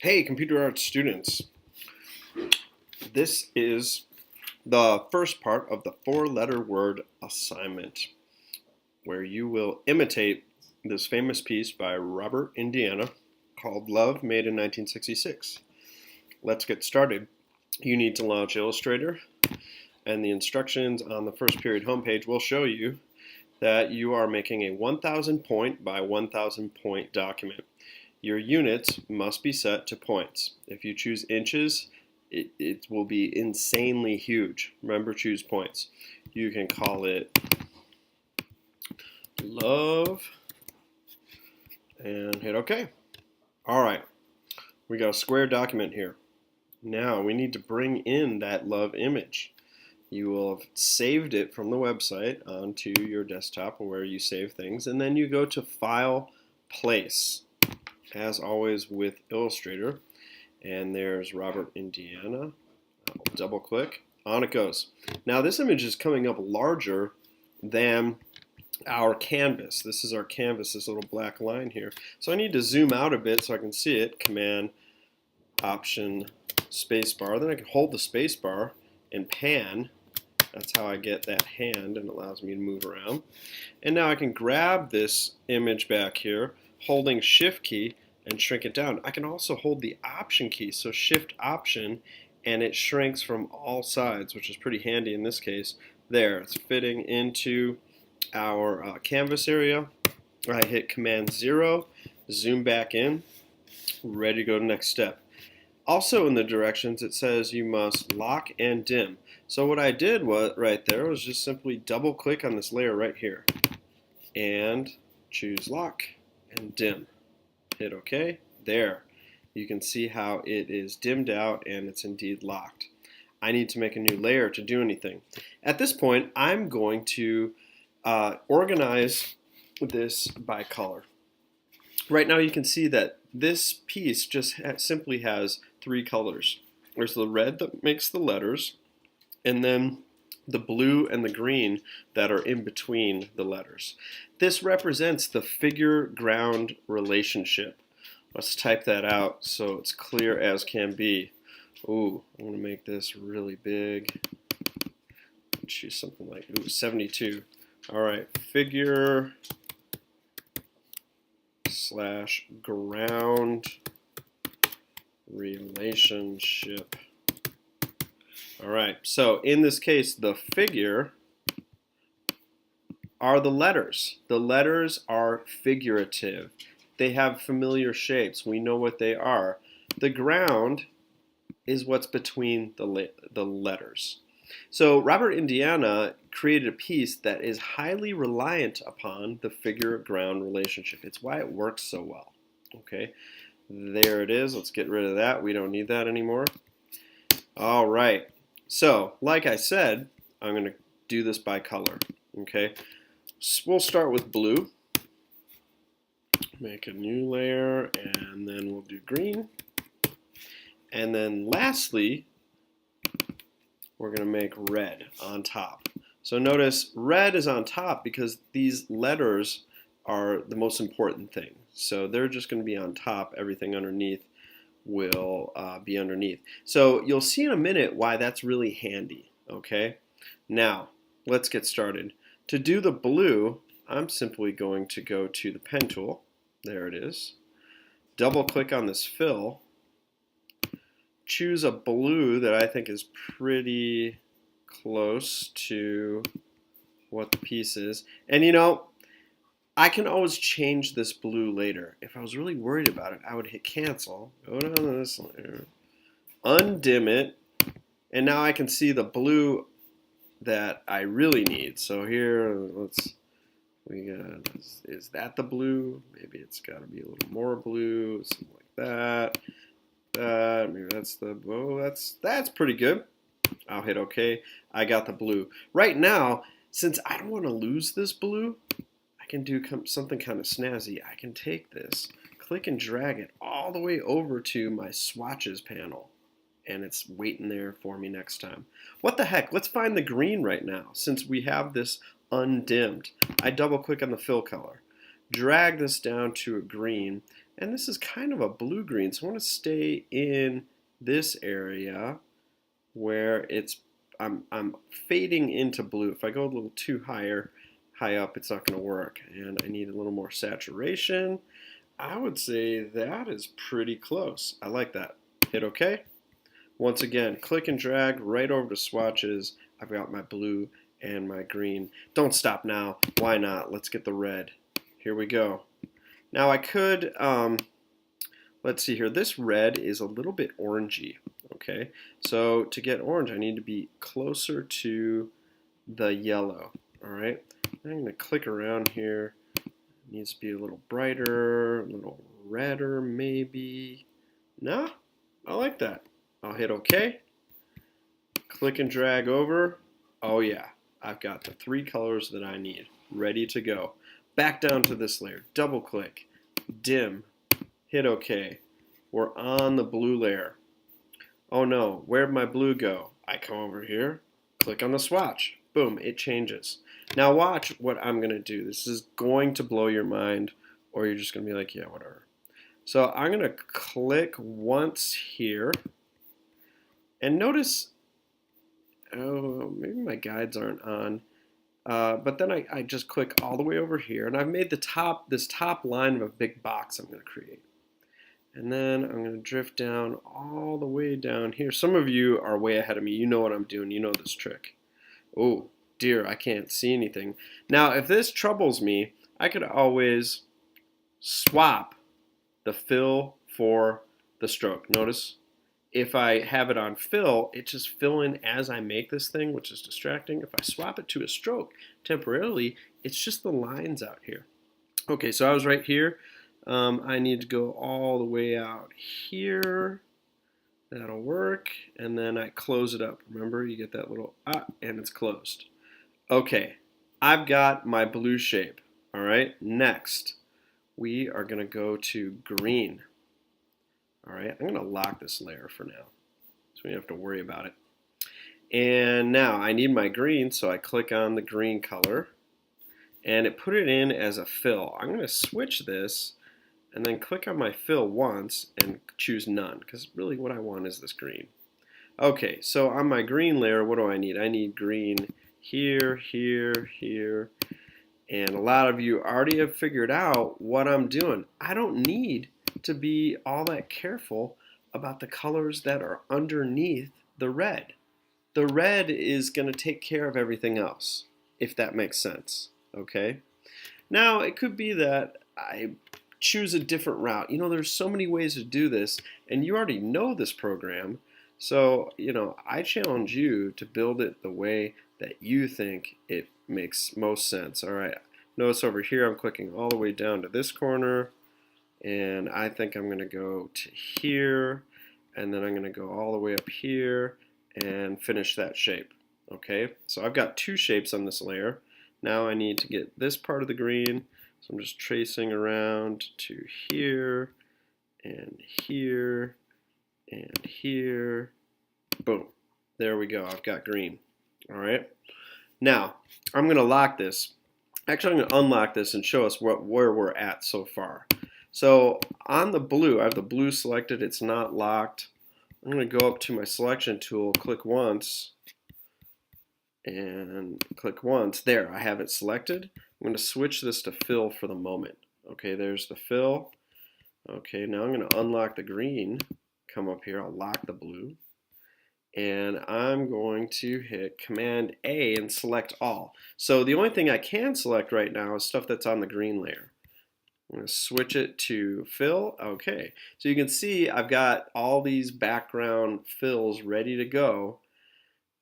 Hey, computer arts students. This is the first part of the four-letter word assignment, where you will imitate this famous piece by Robert Indiana called Love, made in 1966. Let's get started. You need to launch Illustrator, and the instructions on the first period homepage will show you that you are making a 1,000 point by 1,000 point document. Your units must be set to points. If you choose inches, it will be insanely huge. Remember, choose points. You can call it love and hit OK. All right, we got a square document here. Now we need to bring in that love image. You will have saved it from the website onto your desktop where you save things, and then you go to File, Place. As always with Illustrator, and there's Robert Indiana. I'll double click, on it goes. Now this image is coming up larger than our canvas. This is our canvas, this little black line here. So I need to zoom out a bit so I can see it. Command, Option, Spacebar. Then I can hold the spacebar and pan. That's how I get that hand, and it allows me to move around. And now I can grab this image back here, holding Shift key, and shrink it down. I can also hold the Option key, so Shift Option, and it shrinks from all sides, which is pretty handy in this case. There, it's fitting into our canvas area. I hit Command 0, zoom back in, ready to go to the next step. Also in the directions it says you must lock and dim. So what I did right there was just simply double click on this layer right here and choose lock and dim. Hit OK. There. You can see how it is dimmed out and it's indeed locked. I need to make a new layer to do anything. At this point, I'm going to organize this by color. Right now you can see that this piece just simply has three colors. There's the red that makes the letters, and then the blue and the green that are in between the letters. This represents the figure-ground relationship. Let's type that out so it's clear as can be. Ooh, I want to make this really big. Choose something like 72. All right, figure / ground relationship. All right, so in this case, the figure are the letters. The letters are figurative. They have familiar shapes. We know what they are. The ground is what's between the letters. So Robert Indiana created a piece that is highly reliant upon the figure-ground relationship. It's why it works so well. Okay, there it is. Let's get rid of that. We don't need that anymore. All right. So, like I said, I'm going to do this by color. Okay, so we'll start with blue. Make a new layer, and then we'll do green. And then lastly, we're going to make red on top. So notice red is on top because these letters are the most important thing. So they're just going to be on top. Everything underneath will be underneath. So you'll see in a minute why that's really handy. Okay. Now let's get started. To do the blue, I'm simply going to go to the pen tool. There it is. Double click on this fill. Choose a blue that I think is pretty close to what the piece is. And you know, I can always change this blue later. If I was really worried about it, I would hit cancel, go down to this layer, undim it, and now I can see the blue that I really need. So here, is that the blue? Maybe it's got to be a little more blue, something like that. Maybe that's pretty good. I'll hit OK. I got the blue. Right now, since I don't want to lose this blue, I can do something kind of snazzy. I can take this, click and drag it all the way over to my swatches panel, and it's waiting there for me next time. What the heck? Let's find the green right now, since we have this undimmed. I double click on the fill color, drag this down to a green, And this is kind of a blue-green, so I want to stay in this area where I'm fading into blue. If I go a little too high up, it's not going to work. And I need a little more saturation. I would say that is pretty close. I like that. Hit OK. Once again, click and drag right over to swatches. I've got my blue and my green. Don't stop now. Why not? Let's get the red. Here we go. Now I could, let's see here. This red is a little bit orangey. Okay, so to get orange, I need to be closer to the yellow. All right, I'm going to click around here. It needs to be a little brighter, a little redder maybe. No, I like that. I'll hit OK. Click and drag over. Oh yeah, I've got the 3 colors that I need ready to go. Back down to this layer. Double click. Dim. Hit OK. We're on the blue layer. Oh no, where'd my blue go? I come over here, click on the swatch. Boom, it changes. Now watch what I'm going to do. This is going to blow your mind, or you're just going to be like, yeah, whatever. So I'm going to click once here. And notice, oh, maybe my guides aren't on. But then I just click all the way over here, and I've made this top line of a big box I'm going to create. And then I'm going to drift down all the way down here. Some of you are way ahead of me. You know what I'm doing. You know this trick. Oh, dear, I can't see anything. Now, if this troubles me, I could always swap the fill for the stroke. Notice, if I have it on fill, it's just filling as I make this thing, which is distracting. If I swap it to a stroke temporarily, it's just the lines out here. Okay, so I was right here. I need to go all the way out here. That'll work. And then I close it up. Remember, you get that little and it's closed. Okay, I've got my blue shape. All right, next we are going to go to green. All right, I'm going to lock this layer for now, so we don't have to worry about it. And now I need my green, so I click on the green color, and it put it in as a fill. I'm going to switch this, and then click on my fill once and choose none, because really what I want is this green. Okay, so on my green layer, what do I need? I need green here, here, here. And a lot of you already have figured out what I'm doing. I don't need to be all that careful about the colors that are underneath the red. The red is going to take care of everything else, if that makes sense. Okay? Now, it could be that I choose a different route. You know, there's so many ways to do this, and you already know this program. So, you know, I challenge you to build it the way that you think it makes most sense. All right, notice over here I'm clicking all the way down to this corner, and I think I'm going to go to here, and then I'm going to go all the way up here and finish that shape. Okay, so I've got 2 shapes on this layer. Now I need to get this part of the green, so I'm just tracing around to here, and here, and here. Boom. There we go. I've got green. All right. Now, I'm going to lock this. Actually, I'm going to unlock this and show us where we're at so far. So on the blue, I have the blue selected. It's not locked. I'm going to go up to my selection tool, click once, and click once. There, I have it selected. I'm going to switch this to fill for the moment. Okay, there's the fill. Okay, now I'm going to unlock the green. Come up here, I'll lock the blue. And I'm going to hit Command A and select all. So the only thing I can select right now is stuff that's on the green layer. I'm going to switch it to fill. Okay, so you can see I've got all these background fills ready to go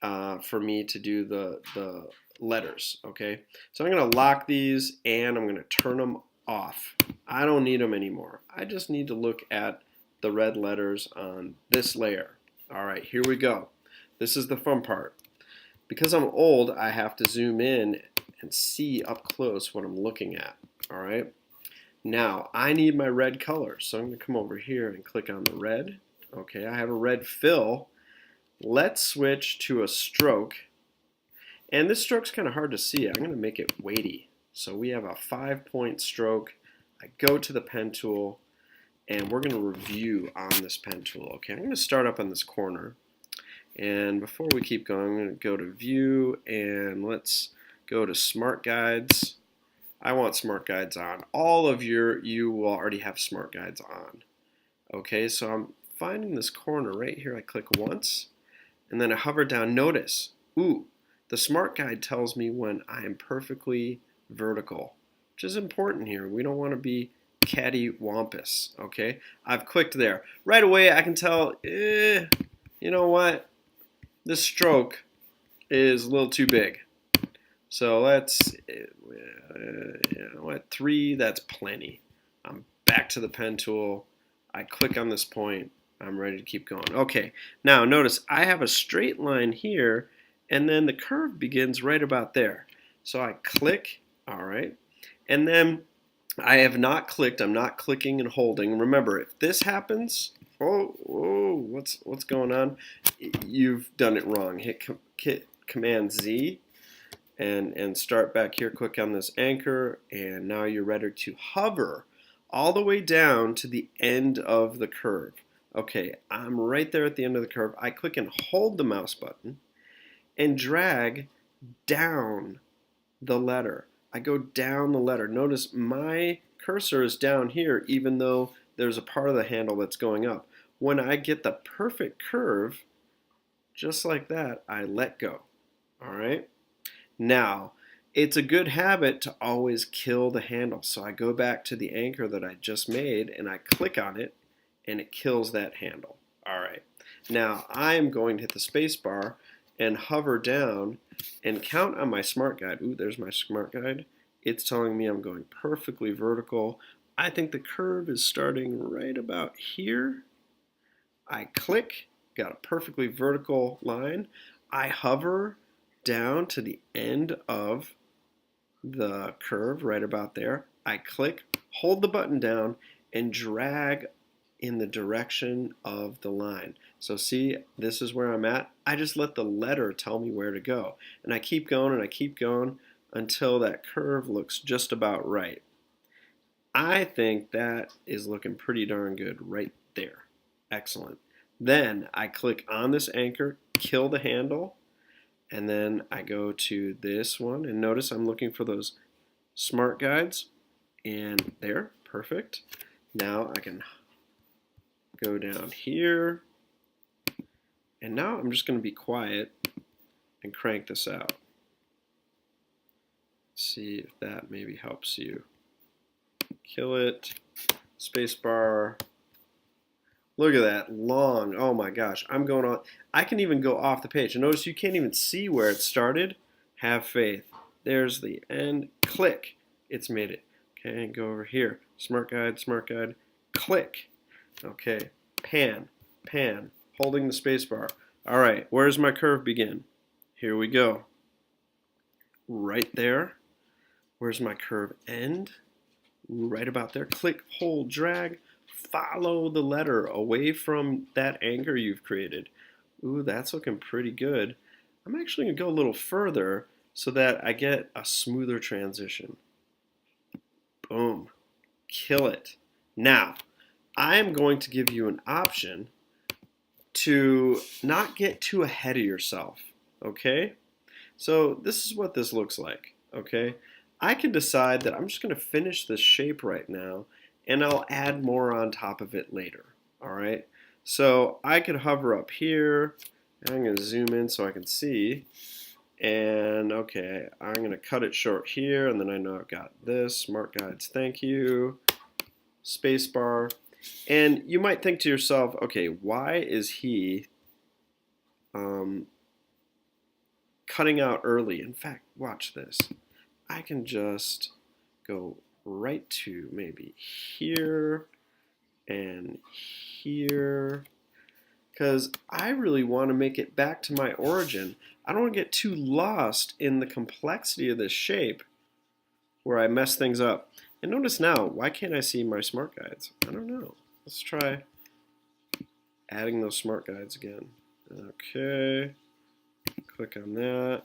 for me to do the letters. Okay, so I'm going to lock these and I'm going to turn them off. I don't need them anymore. I just need to look at the red letters on this layer. All right, here we go. This is the fun part. Because I'm old, I have to zoom in and see up close what I'm looking at. All right. Now, I need my red color, so I'm going to come over here and click on the red. Okay, I have a red fill. Let's switch to a stroke. And this stroke's kind of hard to see. I'm going to make it weighty. So we have a 5-point stroke. I go to the pen tool, and we're going to review on this pen tool. Okay, I'm going to start up on this corner, and before we keep going, I'm going to go to View, and let's go to Smart Guides. I want Smart Guides on. All of you will already have Smart Guides on. Okay, so I'm finding this corner right here. I click once, and then I hover down. Notice, ooh, the Smart Guide tells me when I am perfectly vertical, which is important here. We don't want to be cattywampus, okay? I've clicked there. Right away, I can tell, you know what? This stroke is a little too big. So let's, you know what, 3, that's plenty. I'm back to the pen tool. I click on this point. I'm ready to keep going. Okay, now notice I have a straight line here, and then the curve begins right about there. So I click, all right, and then I have not clicked. I'm not clicking and holding. Remember, if this happens, what's going on? You've done it wrong. Hit Command Z and start back here. Click on this anchor, and now you're ready to hover all the way down to the end of the curve. Okay, I'm right there at the end of the curve. I click and hold the mouse button and drag down the letter. I go down the letter. Notice my cursor is down here even though there's a part of the handle that's going up. When I get the perfect curve, just like that, I let go. All right? Now, it's a good habit to always kill the handle. So I go back to the anchor that I just made and I click on it and it kills that handle. All right. Now I'm going to hit the space bar and hover down and count on my Smart Guide. Ooh, there's my Smart Guide. It's telling me I'm going perfectly vertical. I think the curve is starting right about here. I click, got a perfectly vertical line. I hover down to the end of the curve right about there. I click, hold the button down, and drag in the direction of the line. So see, this is where I'm at. I just let the letter tell me where to go. And I keep going and I keep going until that curve looks just about right. I think that is looking pretty darn good right there. Excellent. Then I click on this anchor, kill the handle, and then I go to this one, and notice I'm looking for those Smart Guides, and there, perfect. Now I can go down here, and now I'm just going to be quiet and crank this out. See if that maybe helps you. Kill it, spacebar. Look at that, long, oh my gosh, I'm going on. I can even go off the page. And notice you can't even see where it started. Have faith. There's the end, click, it's made it. Okay, go over here, Smart Guide, click. Okay, pan, holding the space bar. All right, where's my curve begin? Here we go. Right there. Where's my curve end? Right about there. Click, hold, drag. Follow the letter away from that anchor you've created. Ooh, that's looking pretty good. I'm actually going to go a little further so that I get a smoother transition. Boom. Kill it. Now, I am going to give you an option to not get too ahead of yourself, okay? So this is what this looks like, okay? I can decide that I'm just going to finish this shape right now and I'll add more on top of it later, all right? So I could hover up here, and I'm going to zoom in so I can see, and okay, I'm going to cut it short here, and then I know I've got this, Smart Guides, thank you, spacebar, and you might think to yourself, okay, why is he cutting out early? In fact, watch this. I can just go right to maybe here and here, because I really want to make it back to my origin. I don't want to get too lost in the complexity of this shape where I mess things up. And notice now, why can't I see my Smart Guides? I don't know. Let's try adding those Smart Guides again. Okay, click on that.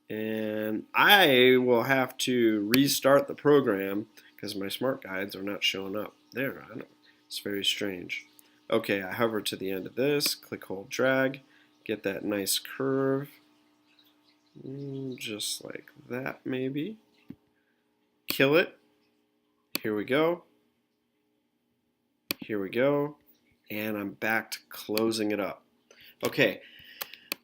And I will have to restart the program because my Smart Guides are not showing up. there. I don't, it's very strange. Okay, I hover to the end of this, click, hold, drag, get that nice curve, just like that maybe. Kill it. Here we go. Here we go. And I'm back to closing it up. Okay,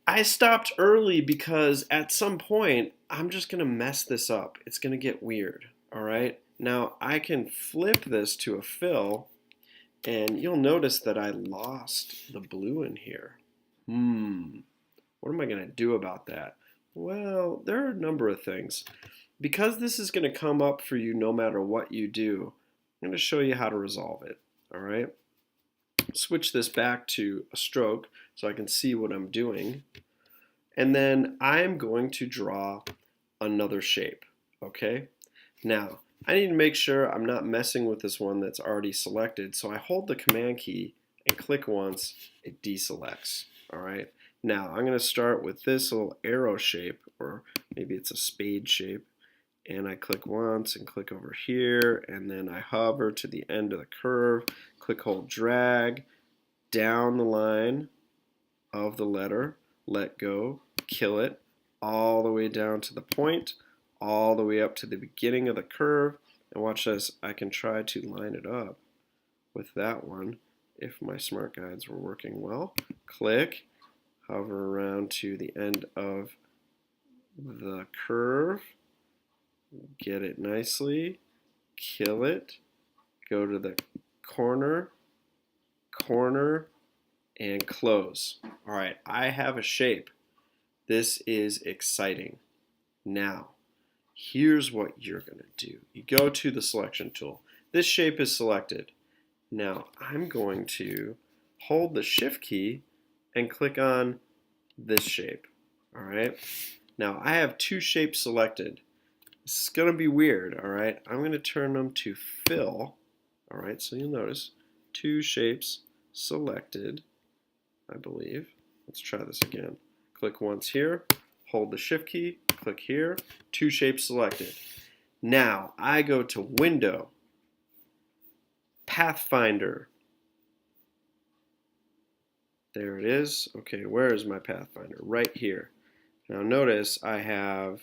I stopped early because at some point I'm just going to mess this up. It's going to get weird, all right? Now I can flip this to a fill, and you'll notice that I lost the blue in here. What am I going to do about that? Well, there are a number of things. Because this is going to come up for you no matter what you do, I'm going to show you how to resolve it, all right? Switch this back to a stroke so I can see what I'm doing. And then I'm going to draw another shape, okay? Now, I need to make sure I'm not messing with this one that's already selected, so I hold the Command key and click once, it deselects, all right? Now, I'm going to start with this little arrow shape, or maybe it's a spade shape, and I click once and click over here, and then I hover to the end of the curve, click, hold, drag down the line of the letter, let go, kill it, all the way down to the point, all the way up to the beginning of the curve, and watch this, I can try to line it up with that one if my smart guides were working well. Click, hover around to the end of the curve, get it nicely, kill it, go to the corner, and close. All right, I have a shape. This is exciting. Now, here's what you're going to do. You go to the selection tool. This shape is selected. Now, I'm going to hold the Shift key and click on this shape. All right. Now, I have two shapes selected. This is going to be weird, all right? I'm going to turn them to fill, all right? So you'll notice two shapes selected, I believe. Let's try this again. Click once here, hold the Shift key, click here, two shapes selected. Now, I go to Window, Pathfinder. There it is. Okay, where is my Pathfinder? Right here. Now notice I have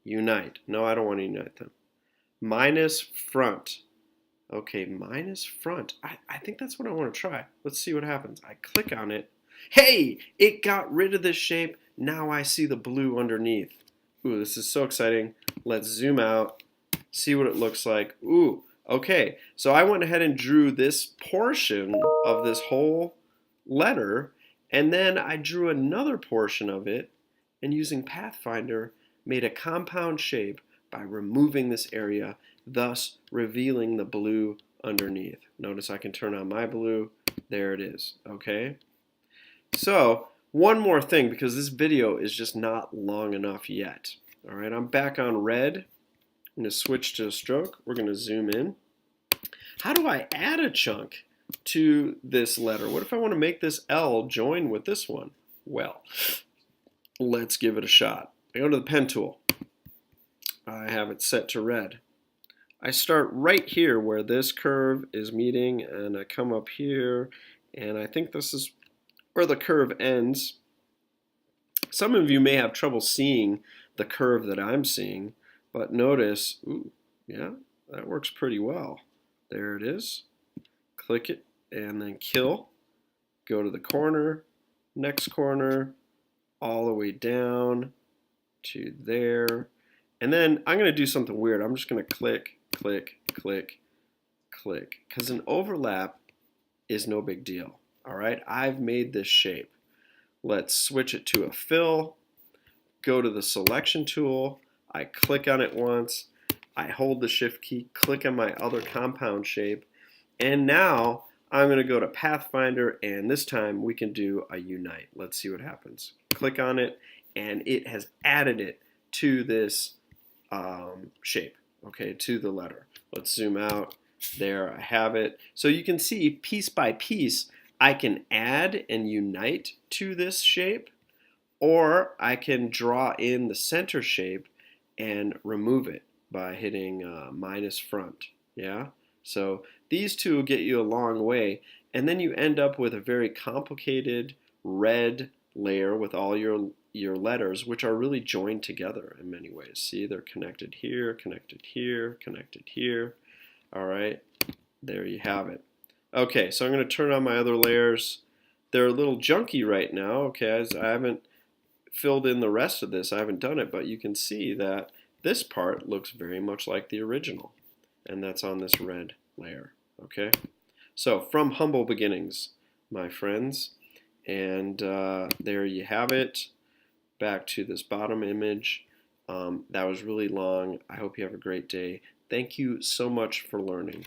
Unite. No, I don't want to unite them. Minus front. Okay, minus front. I think that's what I want to try. Let's see what happens. I click on it. Hey, it got rid of this shape. Now I see the blue underneath. Ooh, this is so exciting. Let's zoom out, see what it looks like. Ooh, okay. So I went ahead and drew this portion of this whole letter, and then I drew another portion of it, and using Pathfinder, made a compound shape by removing this area, thus revealing the blue underneath. Notice I can turn on my blue. There it is, okay? So, one more thing, because this video is just not long enough yet. All right, I'm back on red. I'm going to switch to a stroke. We're going to zoom in. How do I add a chunk to this letter? What if I want to make this L join with this one? Well, let's give it a shot. I go to the pen tool. I have it set to red. I start right here where this curve is meeting, and I come up here, and I think this is where the curve ends. Some of you may have trouble seeing the curve that I'm seeing, but notice, ooh, yeah, that works pretty well. There it is. Click it, and then kill. Go to the corner, next corner, all the way down to there. And then I'm going to do something weird. I'm just going to click, click, click, click. Because an overlap is no big deal. All right, I've made this shape. Let's switch it to a fill. Go to the selection tool. I click on it once. I hold the Shift key, click on my other compound shape. And now I'm going to go to Pathfinder, and this time we can do a unite. Let's see what happens. Click on it, and it has added it to this shape, okay, to the letter. Let's zoom out. There I have it. So you can see piece by piece, I can add and unite to this shape, or I can draw in the center shape and remove it by hitting minus front. Yeah. So These two will get you a long way, and then you end up with a very complicated red layer with all your letters, which are really joined together in many ways. See, they're connected here, connected here, connected here. All right, there you have it. Okay, so I'm going to turn on my other layers. They're a little junky right now, okay, as I haven't filled in the rest of this. I haven't done it, but you can see that this part looks very much like the original, and that's on this red layer, okay? So, from humble beginnings, my friends, and there you have it. Back to this bottom image. That was really long. I hope you have a great day. Thank you so much for learning.